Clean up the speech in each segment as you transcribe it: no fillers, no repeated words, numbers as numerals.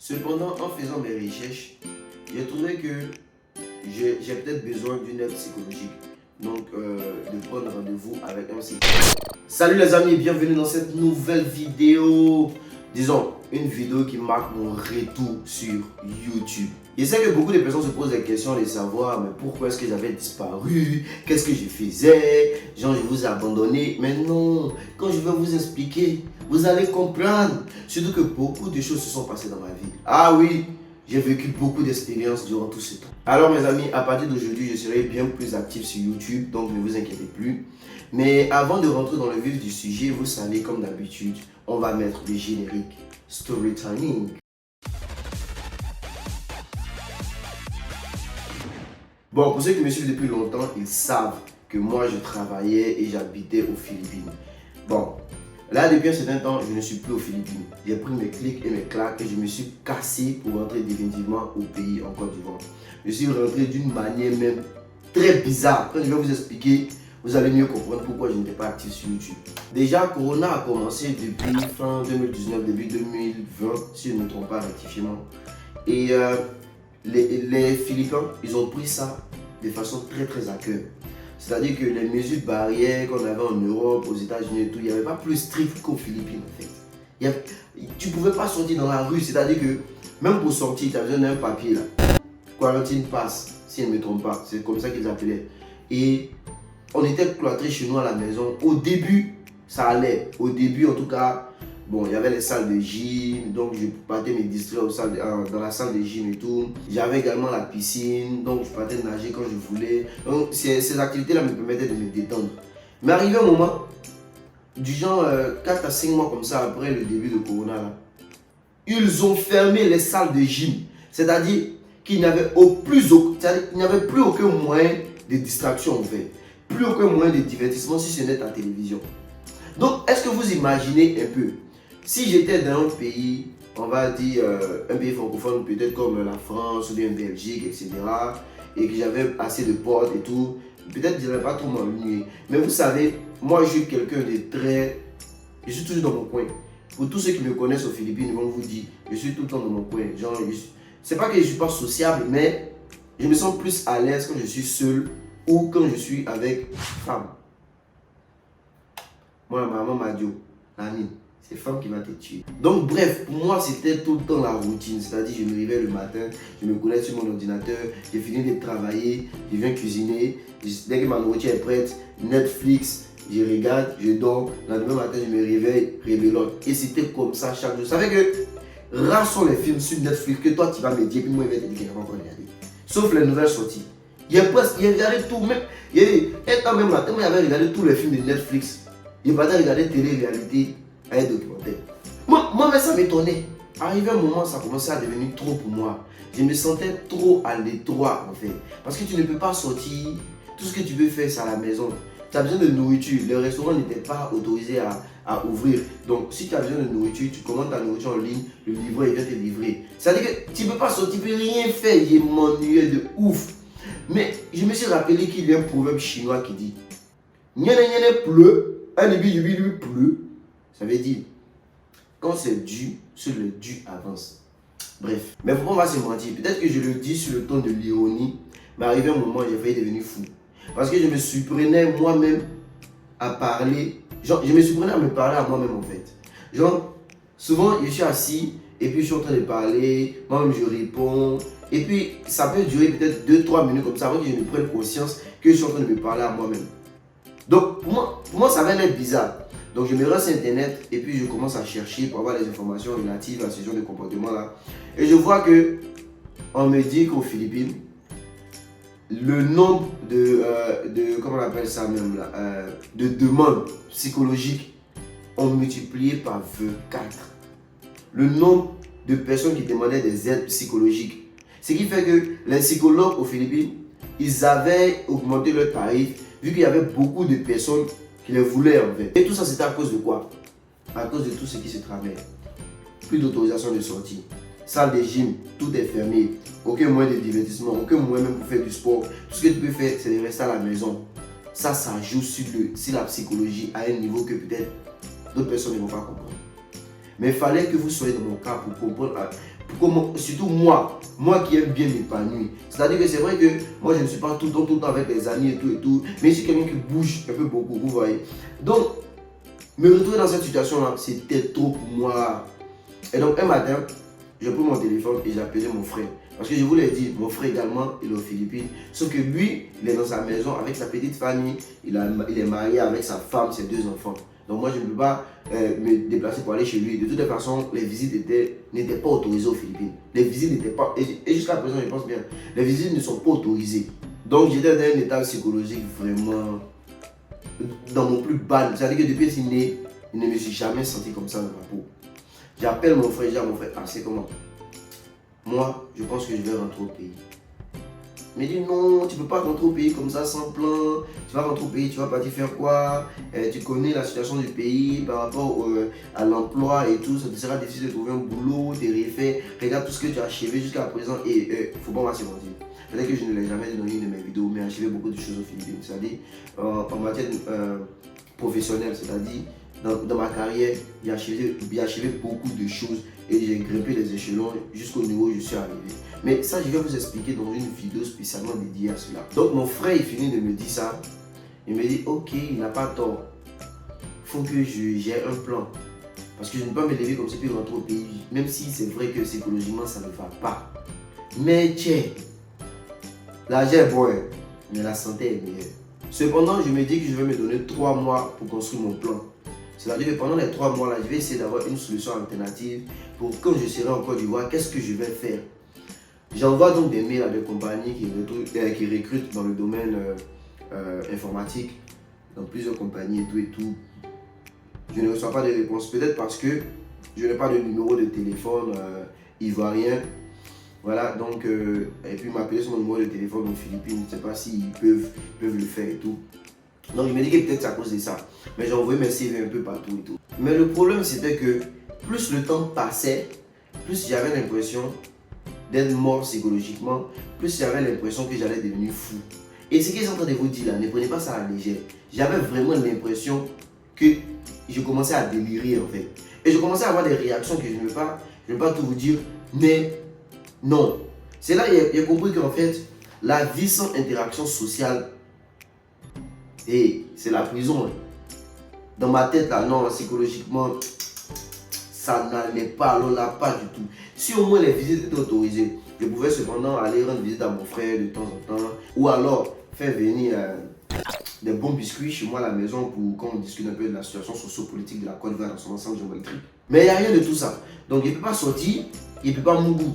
Cependant, en faisant mes recherches, j'ai trouvé que j'ai peut-être besoin d'une aide psychologique. Donc, de prendre rendez-vous avec un psychologue. Salut les amis, bienvenue dans cette nouvelle vidéo. Disons, une vidéo qui marque mon retour sur YouTube. Je sais que beaucoup de personnes se posent des questions de savoir, mais pourquoi est-ce que j'avais disparu? Qu'est-ce que je faisais? Genre, je vous ai abandonné. Mais non, quand je vais vous expliquer, vous allez comprendre. Surtout que beaucoup de choses se sont passées dans ma vie. Ah oui, j'ai vécu beaucoup d'expériences durant tout ce temps. Alors mes amis, à partir d'aujourd'hui, je serai bien plus actif sur YouTube, donc ne vous inquiétez plus. Mais avant de rentrer dans le vif du sujet, vous savez, comme d'habitude, on va mettre le générique Storytelling. Bon, pour ceux qui me suivent depuis longtemps, ils savent que moi je travaillais et j'habitais aux Philippines. Bon, là depuis un certain temps, je ne suis plus aux Philippines. J'ai pris mes clics et mes claques et je me suis cassé pour rentrer définitivement au pays en Côte d'Ivoire. Je suis rentré d'une manière même très bizarre. Quand je vais vous expliquer, vous allez mieux comprendre pourquoi je n'étais pas actif sur YouTube. Déjà, Corona a commencé depuis fin 2019, début 2020, si je ne me trompe pas, rectifiement. Et les Philippins, ils ont pris ça de façon très à cœur. C'est-à-dire que les mesures barrières qu'on avait en Europe, aux États-Unis et tout, il n'y avait pas plus strict qu'aux Philippines en fait. Tu ne pouvais pas sortir dans la rue, c'est-à-dire que même pour sortir, tu as besoin d'un papier là. Quarantine passe, si je ne me trompe pas, c'est comme ça qu'ils appelaient. Et on était cloîtrés chez nous à la maison. Au début, ça allait. Au début, en tout cas, bon, il y avait les salles de gym, donc je partais me distraire dans la salle de gym et tout. J'avais également la piscine, donc je partais nager quand je voulais. Donc ces activités-là me permettaient de me détendre. Mais arrivé un moment, du genre 4 à 5 mois comme ça, après le début de Corona, là, ils ont fermé les salles de gym. C'est-à-dire qu'il n'y avait plus aucun moyen de distraction en fait. Plus aucun moyen de divertissement si ce n'est la télévision. Donc, est-ce que vous imaginez un peu, si j'étais dans un pays, on va dire un pays francophone, peut-être comme la France ou bien Belgique, etc., et que j'avais assez de potes et tout, peut-être que je n'allais pas trop m'ennuyer. Mais vous savez, moi je suis quelqu'un de très... Je suis toujours dans mon coin. Pour tous ceux qui me connaissent aux Philippines, ils vont vous dire, je suis tout le temps dans mon coin. Genre, c'est pas que je ne suis pas sociable, mais je me sens plus à l'aise quand je suis seul ou quand je suis avec femme. Moi, ma maman m'a dit, Nani, c'est femme qui va te tuer. Donc bref, pour moi, c'était tout le temps la routine. C'est-à-dire, je me réveille le matin, je me connecte sur mon ordinateur, j'ai fini de travailler, je viens cuisiner. Dès que ma nourriture est prête, Netflix, je regarde, je dors. Le lendemain matin, je me réveille, rebelote. Et c'était comme ça chaque jour. Vous savez que rares sont les films sur Netflix que toi, tu vas me dire, puis moi, je vais te dire que je vais encore regarder. Sauf les nouvelles sorties. Il y a regardé tout, même. Il y a un temps même matin, moi, j'avais regardé tous les films de Netflix. Je partais regarder télé-réalité à un documentaire. Moi, mais ça m'étonnait. Arrivé un moment, ça commençait à devenir trop pour moi. Je me sentais trop à l'étroit en fait. Parce que tu ne peux pas sortir. Tout ce que tu veux faire, c'est à la maison. Tu as besoin de nourriture. Les restaurants n'étaient pas autorisés à ouvrir. Donc, si tu as besoin de nourriture, tu commandes ta nourriture en ligne, le livreur il vient te livrer. C'est-à-dire que tu ne peux pas sortir, tu ne peux rien faire. Je m'ennuyais de ouf. Mais je me suis rappelé qu'il y a un proverbe chinois qui dit Nyane nyane pleut. Un début pleut, ça veut dire quand c'est dû, sur le dû avance. Bref, mais pourquoi on va se mentir? Peut-être que je le dis sur le ton de l'ironie, mais arrivé un moment, j'ai failli devenir fou. Parce que je me surprenais moi-même à parler, genre, je me surprenais à me parler à moi-même en fait. Genre, souvent, je suis assis et puis je suis en train de parler, moi-même je réponds, et puis ça peut durer peut-être 2-3 minutes comme ça avant que je me prenne conscience que je suis en train de me parler à moi-même. Donc, pour moi, ça va être bizarre. Donc, je me rends sur Internet et puis je commence à chercher pour avoir les informations relatives à ce genre de comportement-là. Et je vois que on me dit qu'aux Philippines, le nombre comment on appelle ça même là, de demandes psychologiques ont multiplié par 24. Le nombre de personnes qui demandaient des aides psychologiques. Ce qui fait que les psychologues aux Philippines, ils avaient augmenté leur tarif vu qu'il y avait beaucoup de personnes qui les voulaient en fait. Et tout ça c'était à cause de quoi? À cause de tout ce qui se tramait. Plus d'autorisation de sortie. Salle de gym, tout est fermé. Aucun moyen de divertissement, aucun moyen même pour faire du sport. Tout ce que tu peux faire, c'est de rester à la maison. Ça joue sur la psychologie à un niveau que peut-être d'autres personnes ne vont pas comprendre. Mais il fallait que vous soyez dans mon cas pour comprendre Surtout moi qui aime bien m'épanouir. C'est-à-dire que c'est vrai que moi je ne suis pas tout le temps avec les amis et tout, mais je suis quelqu'un qui bouge un peu beaucoup, vous voyez. Donc, me retrouver dans cette situation-là, c'était trop pour moi. Et donc un matin, j'ai pris mon téléphone et j'ai appelé mon frère. Parce que je vous l'ai dit, mon frère également, il est aux Philippines. Sauf que lui, il est dans sa maison avec sa petite famille. Il est marié avec sa femme, ses 2 enfants. Donc moi, je ne peux pas me déplacer pour aller chez lui. De toute façon, les visites n'étaient pas autorisées aux Philippines. Les visites n'étaient pas... Et jusqu'à présent, je pense bien, les visites ne sont pas autorisées. Donc j'étais dans un état psychologique vraiment... dans mon plus bas. C'est-à-dire que depuis que je suis né, je ne me suis jamais senti comme ça dans ma peau. J'appelle mon frère, je dis à mon frère, ah c'est comment? Moi, je pense que je vais rentrer au pays. Il me dit non, tu ne peux pas rentrer au pays comme ça sans plan. Tu vas rentrer au pays, tu vas partir faire quoi? Tu connais la situation du pays par rapport à l'emploi et tout. Ça te sera difficile de trouver un boulot, des réfaits. Regarde tout ce que tu as achevé jusqu'à présent. Et il ne faut pas m'en mentir. Peut-être que je ne l'ai jamais dit dans une de mes vidéos, mais j'ai achevé beaucoup de choses aux Philippines. C'est-à-dire en matière professionnelle, c'est-à-dire dans ma carrière, j'ai achevé beaucoup de choses et j'ai grimpé les échelons jusqu'au niveau où je suis arrivé. Mais ça, je vais vous expliquer dans une vidéo spécialement dédiée à cela. Donc mon frère, il finit de me dire ça. Il me dit, ok, il n'a pas tort. Il faut que j'ai un plan. Parce que je ne peux pas me lever comme ça puis rentrer au pays. Même si c'est vrai que psychologiquement, ça ne va pas. Mais tiens, l'argent est bon, mais la santé est meilleure. Cependant, je me dis que je vais me donner 3 mois pour construire mon plan. C'est-à-dire que pendant les 3 mois là, je vais essayer d'avoir une solution alternative pour quand je serai en Côte d'Ivoire, qu'est-ce que je vais faire? J'envoie donc des mails à des compagnies qui recrutent dans le domaine informatique, dans plusieurs compagnies et tout. Je ne reçois pas de réponse, peut-être parce que je n'ai pas de numéro de téléphone ivoirien. Voilà, donc, et puis m'appeler sur mon numéro de téléphone aux Philippines, je ne sais pas s'ils peuvent le faire et tout. Donc je me dis que peut-être c'est à cause de ça. Mais j'ai envoyé mes CV un peu partout et tout. Mais le problème c'était que plus le temps passait, plus j'avais l'impression d'être mort psychologiquement, plus j'avais l'impression que j'allais devenir fou. Et ce que je suis en train de vous dire là, ne prenez pas ça à la légère. J'avais vraiment l'impression que je commençais à délirer en fait. Et je commençais à avoir des réactions que je ne vais pas tout vous dire, mais non. C'est là que j'ai compris qu'en fait, la vie sans interaction sociale, et c'est la prison. Dans ma tête, là, non, psychologiquement, ça n'allait pas, alors là, pas du tout. Si au moins les visites étaient autorisées, je pouvais cependant aller rendre visite à mon frère de temps en temps, ou alors faire venir des bons biscuits chez moi à la maison pour qu'on discute un peu de la situation socio-politique de la Côte d'Ivoire dans son ensemble géométrique. Mais il n'y a rien de tout ça. Donc il ne peut pas sortir, il ne peut pas mourir.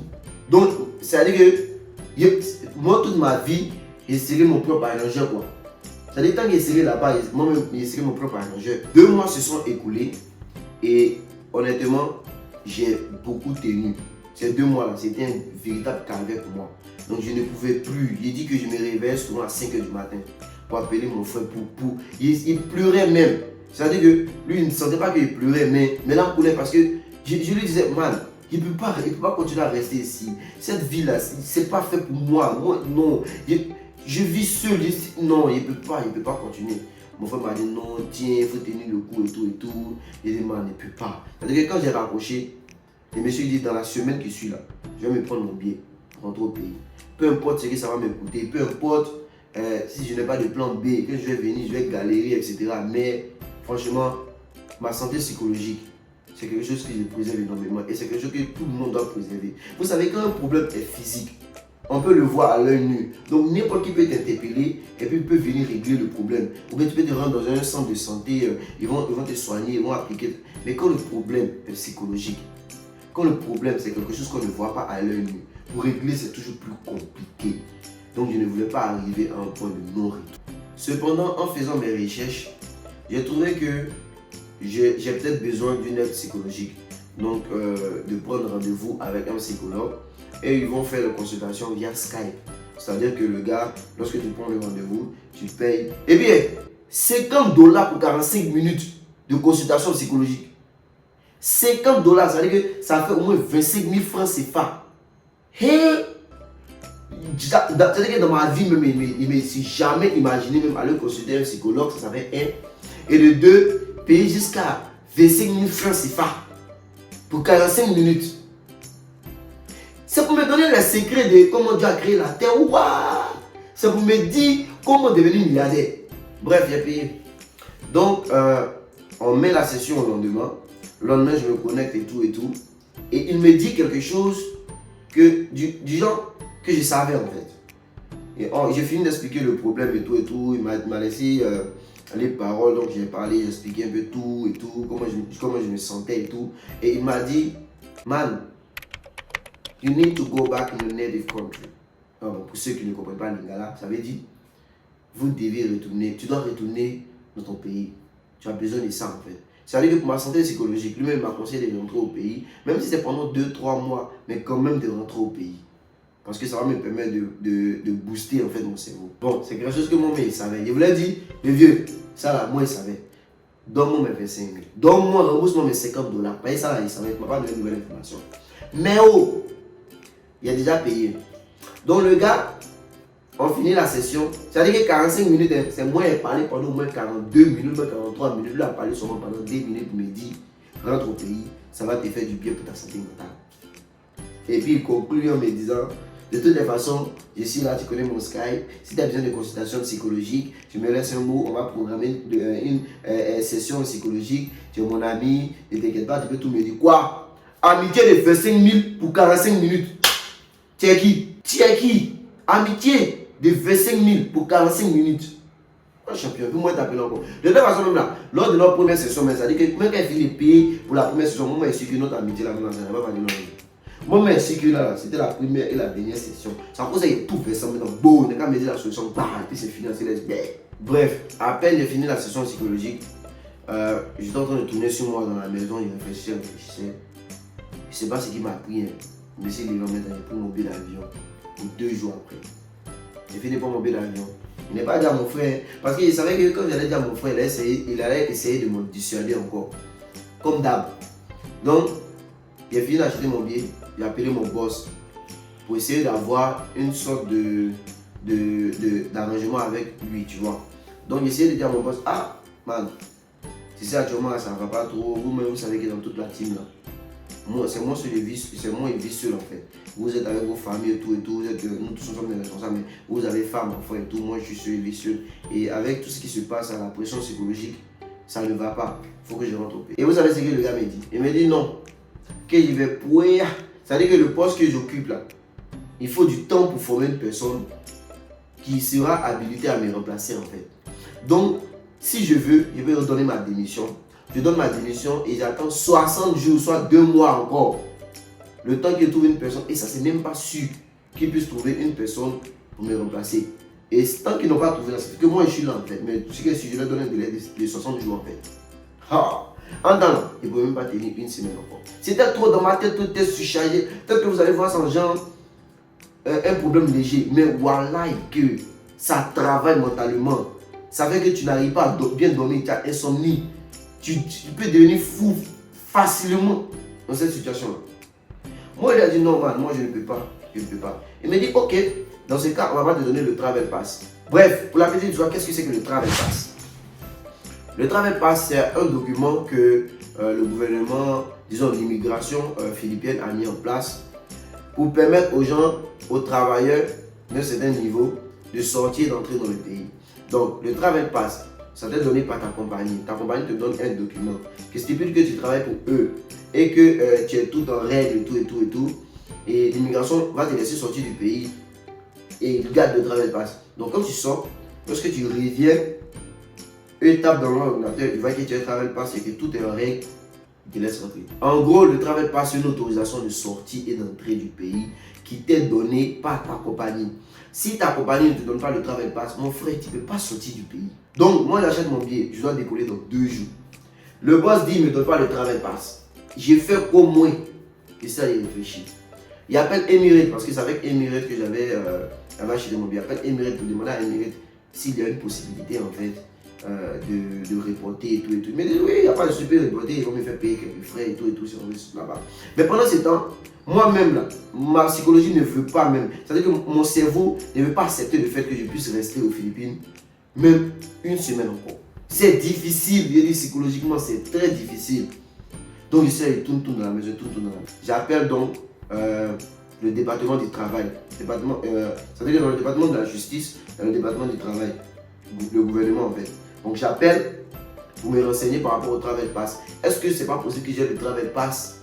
Donc, c'est-à-dire que moi, toute ma vie, j'ai serré mon propre arrangeur, quoi. C'est-à-dire, tant que j'ai serré là-bas, moi-même, j'ai serré mon propre arrangeur. 2 mois se sont écoulés et honnêtement, j'ai beaucoup tenu. Ces 2 mois-là, c'était un véritable calvaire pour moi. Donc, je ne pouvais plus. J'ai dit que je me réveillais souvent à 5 h du matin pour appeler mon frère pour. Il pleurait même. C'est-à-dire que lui, il ne sentait pas qu'il pleurait, mais là, il pleurait parce que je lui disais, man, il ne peut pas continuer à rester ici. Cette vie-là, c'est pas fait pour moi. Moi, non. Je vis seul. Non, il ne peut pas continuer. Mon frère m'a dit non, tiens, il faut tenir le coup et tout. Il dit, man, il ne peut pas. C'est-à-dire que quand j'ai raccroché, je me suis dit, dans la semaine qui suit là, je vais me prendre mon billet pour rentrer au pays. Peu importe ce que ça va me coûter, peu importe si je n'ai pas de plan B, que je vais venir, je vais galérer, etc. Mais franchement, ma santé psychologique, c'est quelque chose que je préserve énormément et c'est quelque chose que tout le monde doit préserver. Vous savez, quand un problème est physique, on peut le voir à l'œil nu. Donc n'importe qui peut t'interpeller et puis peut venir régler le problème. Ou bien tu peux te rendre dans un centre de santé, ils vont te soigner, ils vont appliquer. Mais quand le problème est psychologique, quand le problème c'est quelque chose qu'on ne voit pas à l'œil nu, pour régler c'est toujours plus compliqué. Donc je ne voulais pas arriver à un point de non-retour. Cependant, en faisant mes recherches, j'ai trouvé que j'ai peut-être besoin d'une aide psychologique. Donc de prendre rendez-vous avec un psychologue et ils vont faire la consultation via Skype. C'est-à-dire que le gars, lorsque tu prends le rendez-vous, tu payes. Eh bien, 50 $ pour 45 minutes de consultation psychologique. 50 $, ça veut dire que ça fait au moins 25 000 francs CFA. Hey! C'est-à-dire que dans ma vie, je ne me suis jamais imaginé même aller consulter un psychologue, ça fait 1. Et de 2, payer jusqu'à 25 000 francs CFA pour 45 minutes. C'est pour me donner les secrets de comment Dieu a créé la terre. Waouh! C'est pour me dire comment devenir milliardaire. Bref, j'ai payé. Donc, on met la session au lendemain. Le lendemain, je me connecte et tout et tout. Et il me dit quelque chose que, du genre que je savais en fait. Et j'ai fini d'expliquer le problème et tout et tout. Il m'a laissé les paroles, donc j'ai parlé, j'ai expliqué un peu tout et tout, comment je me sentais et tout. Et il m'a dit, man, you need to go back in your native country. Alors, pour ceux qui ne comprennent pas Lingala, ça veut dire, vous devez retourner, tu dois retourner dans ton pays. Tu as besoin de ça en fait. C'est-à-dire que pour ma santé psychologique, lui-même m'a conseillé de rentrer au pays, même si c'est pendant 2-3 mois, mais quand même de rentrer au pays. Parce que ça va me permettre de booster en fait mon cerveau. Bon, c'est quelque chose que mon mec il savait. Il voulait dire, le vieux, ça là, moi il savait. Donne-moi mes 25 000. Donne-moi, rembourse-moi mes $50. Parce que ça là, il savait, il m'a pas donné de nouvelle information. Mais oh, il a déjà payé. Donc le gars, on finit la session. C'est-à-dire que 45 minutes, c'est moi qui ai parlé pendant au moins 42 minutes, 43 minutes. Lui a parlé seulement pendant 10 minutes pour me dire, rentre au pays, ça va te faire du bien pour ta santé mentale. Et puis il conclut en me disant, de toutes les façons, je suis là, tu connais mon Skype. Si tu as besoin de consultation psychologique, tu me laisses un mot, on va programmer une session psychologique. Tu es mon ami, ne t'inquiète pas, tu peux tout me dire. Quoi? Amitié de 25 000 pour 45 minutes. Tu es qui? Tu es qui? Amitié de 25 000 pour 45 minutes. Un champion, puis moi t'appelles encore. De toute façon, même là, lors de notre première session, ça dit que même quand il finit de payer pour la première session, moi je suis que notre amitié là, ça ne va pas dire non. Moi je suis que là, c'était la première et la dernière session. Ça cause il tout fait ça maintenant. Bon, on a qu'à me dire la solution, bah, et puis c'est fini, c'est laisse. Bref, à peine j'ai fini la session psychologique, j'étais en train de tourner sur moi dans la maison, il réfléchissait. Je sais pas ce qui m'a pris, hein. Mais c'est les gens maintenant, j'ai pris mon billet d'avion. 2 jours après. J'ai fini pour mon billet d'avion. Il n'est pas dit à mon frère, parce qu'il savait que quand j'allais dire à mon frère, il allait essayer de me dissuader encore. Comme d'hab. Donc, j'ai fini d'acheter mon billet, j'ai appelé mon boss pour essayer d'avoir une sorte d'arrangement avec lui, tu vois. Donc, j'ai essayé de dire à mon boss, ah, man, tu sais actuellement ça ne va pas trop, vous-même vous savez que dans toute la team là. C'est moi seul et c'est moi et vie seul en fait. Vous êtes avec vos familles et tout, nous tous sommes des responsables, mais vous avez femme, enfant et tout, moi je suis seul et vie seul. Et avec tout ce qui se passe à la pression psychologique, ça ne va pas. Il faut que je rentre au pays. Et vous savez ce que le gars m'a dit? Il m'a dit non, que je vais pouvoir. C'est-à-dire que le poste que j'occupe là, il faut du temps pour former une personne qui sera habilitée à me remplacer en fait. Donc, si je veux, je vais redonner ma démission. Je donne ma démission et j'attends 60 jours, soit 2 mois encore. Le temps qu'il trouve une personne, et ça c'est même pas sûr qu'il puisse trouver une personne pour me remplacer. Et tant qu'ils n'ont pas trouvé, c'est que moi je suis là en fait. Mais si je leur donne un délai de 60 jours en fait. En temps, il ne peut même pas tenir une semaine encore. C'était trop dans ma tête, tout est surchargé. Peut-être que vous allez voir sans genre un problème léger. Mais voilà que ça travaille mentalement. Ça fait que tu n'arrives pas à bien dormir, tu as insomnie. Tu peux devenir fou facilement dans cette situation-là. Moi, il a dit non, man, moi je ne peux pas. Je ne peux pas. Il m'a dit ok, dans ce cas, on va te donner le travel pass. Bref, pour la petite histoire, qu'est-ce que c'est que le travel pass? Le travel pass, c'est un document que le gouvernement, disons l'immigration philippine a mis en place pour permettre aux gens, aux travailleurs d'un certain niveau de sortir et d'entrer dans le pays. Donc, le travel pass, ça t'est donné par ta compagnie. Ta compagnie te donne un document qui stipule que tu travailles pour eux et que tu es tout en règle et tout. Et l'immigration va te laisser sortir du pays et il garde le travel pass. Donc quand tu sors, lorsque tu reviens, eux tapent dans l'ordinateur, ils voient que tu as un travel pass et que tout est en règle, ils te laissent rentrer. En gros, le travel pass, c'est une autorisation de sortie et d'entrée du pays qui t'est donnée par ta compagnie. Si ta compagnie ne te donne pas le travel pass, mon frère, tu ne peux pas sortir du pays. Donc, moi, j'achète mon billet, je dois décoller dans 2 jours. Le boss dit, il ne me donne pas le travel pass. J'ai fait au moins, et ça, il réfléchit. Il appelle Emirates, parce que c'est avec Emirates que j'avais acheté mon billet. Il appelle Emirates pour demander à Emirates s'il y a une possibilité, en fait, de reporter et tout. Mais oui, il n'y a pas de super reporter, ils vont me faire payer quelques frais et tout, si on veut là-bas. Mais pendant ce temps, moi-même, là, ma psychologie ne veut pas même. C'est-à-dire que mon cerveau ne veut pas accepter le fait que je puisse rester aux Philippines, même une semaine encore. C'est difficile, je dis psychologiquement, c'est très difficile. Donc, je tourne dans la maison, J'appelle donc le département du travail. Ça veut dire dans le département de la justice, dans le département du travail, le gouvernement en fait. Donc j'appelle pour me renseigner par rapport au Travel Pass. Est-ce que c'est pas possible que j'ai le Travel Pass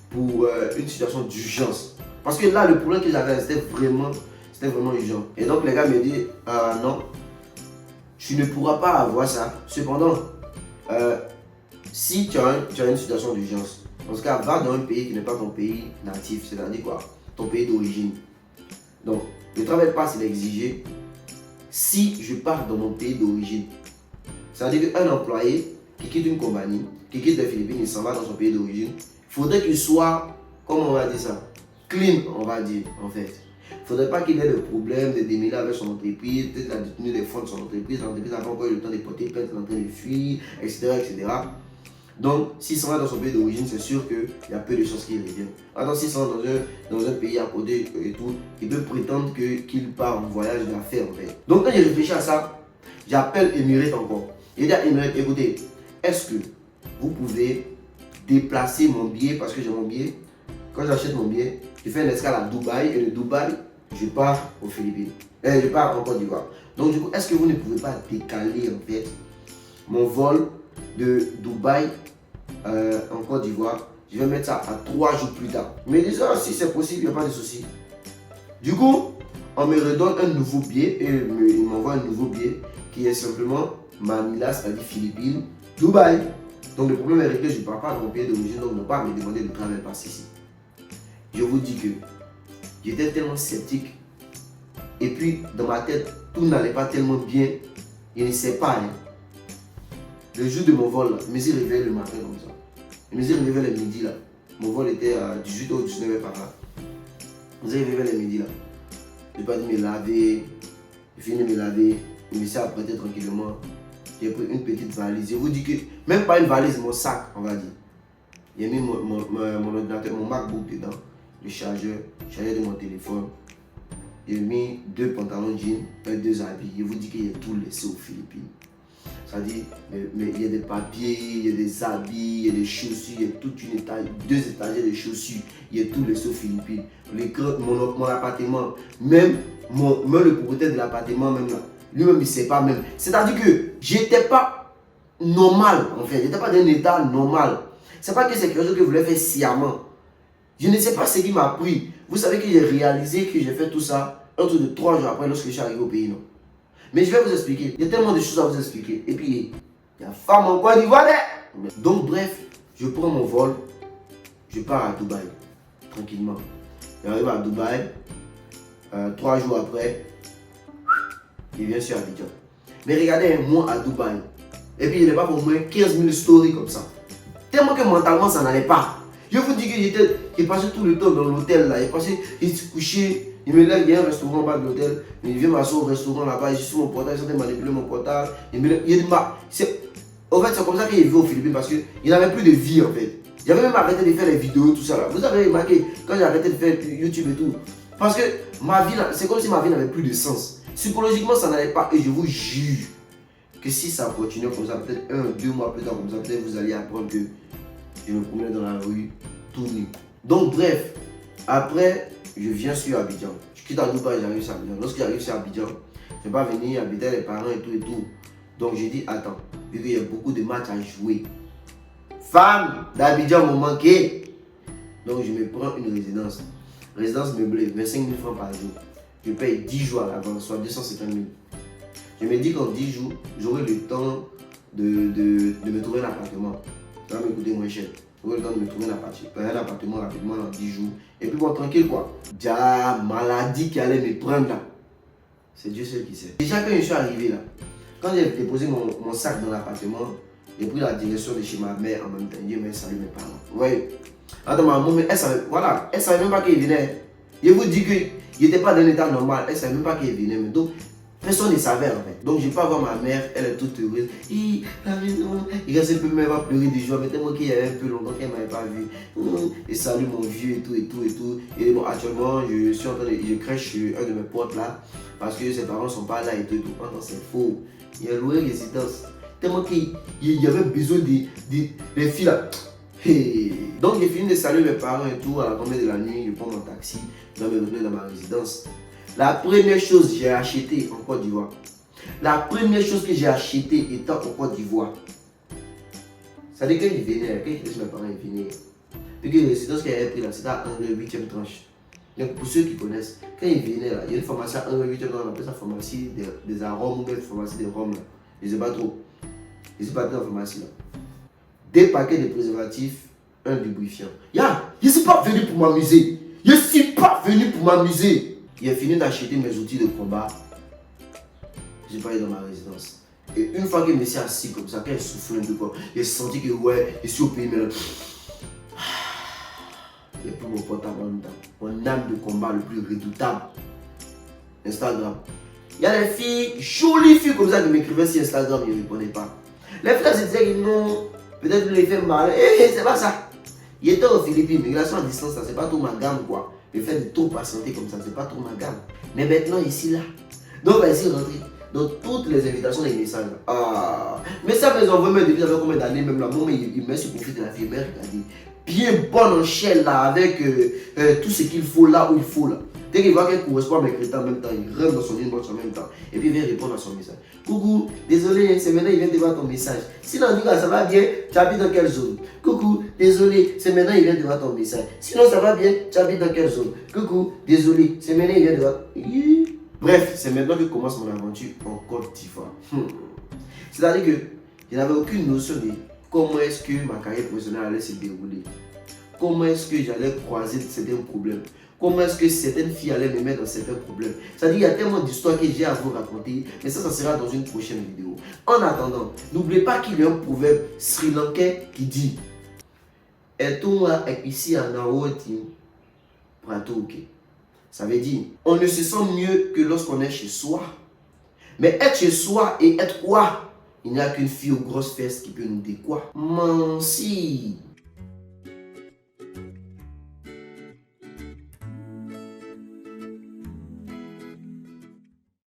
pour une situation d'urgence? Parce que là, le problème que j'avais, c'était vraiment urgent. Et donc les gars me disent, non, tu ne pourras pas avoir ça. Cependant, si tu as une situation d'urgence, dans ce cas, va dans un pays qui n'est pas ton pays natif, c'est-à-dire quoi? Ton pays d'origine. Donc, le Travel Pass, il est exigé si je pars dans mon pays d'origine. C'est-à-dire qu'un employé qui quitte une compagnie, qui quitte les Philippines, il s'en va dans son pays d'origine, il faudrait qu'il soit, comment on va dire ça, clean, on va dire, en fait. Il ne faudrait pas qu'il ait de problème de démêler avec son entreprise, peut-être la détenue des fonds de son entreprise, l'entreprise n'a pas encore eu le temps de porter plainte, elle est en train de fuir, etc., etc. Donc, s'il s'en va dans son pays d'origine, c'est sûr qu'il y a peu de chances qu'il revienne. Alors, s'il s'en va dans un pays à côté et tout, il peut prétendre qu'il part en voyage d'affaires, en fait. Donc, quand j'ai réfléchi à ça, j'appelle Emirates encore. Il dit à Emirates, écoutez, est-ce que vous pouvez déplacer mon billet, parce que j'ai mon billet, quand j'achète mon billet, je fais une escale à Dubaï, et de Dubaï, je pars aux Philippines. Je pars en Côte d'Ivoire. Donc, du coup, est-ce que vous ne pouvez pas décaler, en fait, mon vol de Dubaï en Côte d'Ivoire? Je vais mettre ça à 3 jours plus tard. Mais déjà, si c'est possible, il n'y a pas de souci. Du coup, on me redonne un nouveau billet et il m'envoie un nouveau billet qui est simplement Manila, c'est-à-dire Philippines, Dubaï. Donc le problème est que je ne pars pas dans mon pays d'origine, donc ne pas à me demander de Travel Pass ici. Je vous dis que j'étais tellement sceptique et puis dans ma tête, tout n'allait pas tellement bien. Je ne sais pas. Le jour de mon vol, là, je me suis réveillé le matin comme ça. Je me suis réveillé le midi là. Mon vol était à 18h ou 19h par là. Je me suis réveillé le midi là. Je n'ai pas dit me laver. J'ai fini de me laver. Je me suis apprêté tranquillement. J'ai pris une petite valise. Je vous dis que, même pas une valise, mon sac, on va dire. J'ai mis mon ordinateur, mon MacBook dedans, le chargeur de mon téléphone. J'ai mis 2 pantalons jeans et 2 habits. Je vous dis que j'ai tout laissé aux Philippines. C'est-à-dire, mais il y a des papiers, il y a des habits, il y a des chaussures, il y a toute une étage, 2 étagères de chaussures. Il y a tout laissé aux Philippines. Mon appartement, même le propriétaire de l'appartement, même là. Lui-même, il ne sait pas même. C'est-à-dire que j'étais pas normal, en fait. J'étais pas dans un état normal. C'est pas que c'est quelque chose que je voulais faire sciemment. Je ne sais pas ce qui m'a pris. Vous savez que j'ai réalisé que j'ai fait tout ça autour de 3 jours après lorsque je suis arrivé au pays, non? Mais je vais vous expliquer. Il y a tellement de choses à vous expliquer. Et puis, il y a femme en Côte d'Ivoire. Donc, bref, je prends mon vol. Je pars à Dubaï. Tranquillement. J'arrive à Dubaï. 3 jours après, je viens sur Abidjan. Mais regardez, moi à Dubaï. Et puis, il n'y avait pas au moins 15 000 stories comme ça. Tellement que mentalement, ça n'allait pas. Je vous dis que j'ai passé tout le temps dans l'hôtel là. J'ai couché. Il me lève, il y a un restaurant en bas de l'hôtel. Il vient m'asseoir au restaurant là-bas. Je suis sur mon portable, il s'est manipulé mon portable. En fait, c'est comme ça qu'il est vu aux Philippines parce qu'il n'avait plus de vie en fait. J'avais même arrêté de faire les vidéos, tout ça là. Vous avez remarqué quand j'ai arrêté de faire YouTube et tout. Parce que ma vie, c'est comme si ma vie n'avait plus de sens. Psychologiquement, ça n'allait pas. Et je vous jure que si ça continuait comme ça, peut-être 1-2 mois plus tard comme ça, peut-être vous allez apprendre que je me promenais dans la rue tout nu. Donc bref, après, je viens sur Abidjan. Je quitte à Dubaï, j'arrive sur Abidjan. Lorsque j'arrive sur Abidjan, je ne vais pas venir habiter les parents et tout et tout. Donc j'ai dit, attends, vu qu'il y a beaucoup de matchs à jouer. Femme d'Abidjan m'ont manqué. Donc je me prends une résidence. Résidence meublée, 25 000 francs par jour. Je paye 10 jours à l'avance, soit 250 000. Je me dis qu'en 10 jours, j'aurai le temps de me trouver un appartement. Ça va me coûter moins cher. J'aurai le temps de me trouver un appartement rapidement dans 10 jours. Et puis bon, tranquille quoi. Déjà, maladie qui allait me prendre là. C'est Dieu seul qui sait. Déjà quand je suis arrivé là, quand j'ai déposé mon sac dans l'appartement, j'ai pris la direction de chez ma mère en même temps. Dieu m'a salué mes parents. Vous voyez? Attends, ma maman, elle savait, voilà, elle savait même pas qu'il venait. Je vous dis qu'il n'était pas dans un état normal. Elle savait même pas qu'il venait. Donc, personne ne savait en fait. Donc, je vais pas voir ma mère, elle est toute heureuse. La maison, il reste un peu, même va pleurer des jours. Mais tellement qu'il y avait un peu longtemps qu'elle ne m'avait pas vu. Et salut mon vieux et tout et tout et tout. Et bon, actuellement, je crèche chez un de mes potes là. Parce que ses parents ne sont pas là et tout et tout. Non, c'est faux. Il a loué résidence. Tellement qu'il y avait besoin des filles là. Hey. Donc j'ai fini de saluer mes parents et tout, à la tombée de la nuit, je prends mon taxi, je dois me retourner dans ma résidence. La première chose que j'ai acheté en Côte d'Ivoire, la première chose que j'ai acheté étant en Côte d'Ivoire, c'est-à-dire quand il venait, quand il était chez mes parents, il venait. Puis que la résidence qu'il avait pris là, c'était à 1,8e tranche. Donc pour ceux qui connaissent, quand il venait là, il y a une pharmacie à 1,8e tranche, on appelle ça pharmacie des arômes ou bien pharmacie des rhums là. Je ne sais pas trop. Je ne sais pas dans la pharmacie là. Des paquets de préservatifs, un lubrifiant. Ya, je ne suis pas venu pour m'amuser. Je ne suis pas venu pour m'amuser. J'ai fini d'acheter mes outils de combat. J'ai pas eu dans ma résidence. Et une fois que je me suis assis comme ça, quand il soufflait un peu quoi, j'ai senti que ouais, je suis au pays maintenant. Et puis mon portable en même temps. Mon âme de combat le plus redoutable. Instagram. Il y a des filles, jolies filles comme ça qui m'écrivaient sur Instagram, ils ne répondaient pas. Les frères se disaient que non, peut-être qu'il les fait mal. C'est pas ça. Il était aux Philippines, mais relation à distance, c'est pas trop ma gamme quoi. Le fait de trop patienter comme ça, c'est pas trop ma gamme. Mais maintenant, ici là. Donc, on va essayer de rentrer dans toutes les invitations des messages. Ah, mais ça, ils envoient même depuis combien d'années, même là, moi, il met sur le profil de la fémère, regardez. Bien bonne en chaîne là, avec tout ce qu'il faut là où il faut là. Dès qu'il voit qu'elle correspond à mes critères en même temps, il rentre dans son inbox en même temps. Et puis il vient répondre à son message. Coucou, désolé, c'est maintenant il vient de voir ton message. Sinon, en tout cas, ça va bien, tu habites dans quelle zone? Coucou, désolé, c'est maintenant il vient de voir ton message. Sinon, ça va bien, tu habites dans quelle zone? Coucou, désolé, c'est maintenant il vient de voir. Bref, c'est maintenant que commence mon aventure en Côte d'Ivoire. C'est-à-dire que je n'avais aucune notion de comment est-ce que ma carrière professionnelle allait se dérouler. Comment est-ce que j'allais croiser certains problèmes. Comment est-ce que certaines filles allaient me mettre dans certains problèmes. C'est-à-dire qu'il y a tellement d'histoires que j'ai à vous raconter, mais ça sera dans une prochaine vidéo. En attendant, n'oubliez pas qu'il y a un proverbe sri-lankais qui dit Etunwa ici en Aoti Pratouke. Ça veut dire, on ne se sent mieux que lorsqu'on est chez soi. Mais être chez soi et être quoi? Il n'y a qu'une fille aux grosses fesses qui peut nous dire quoi? Mansi.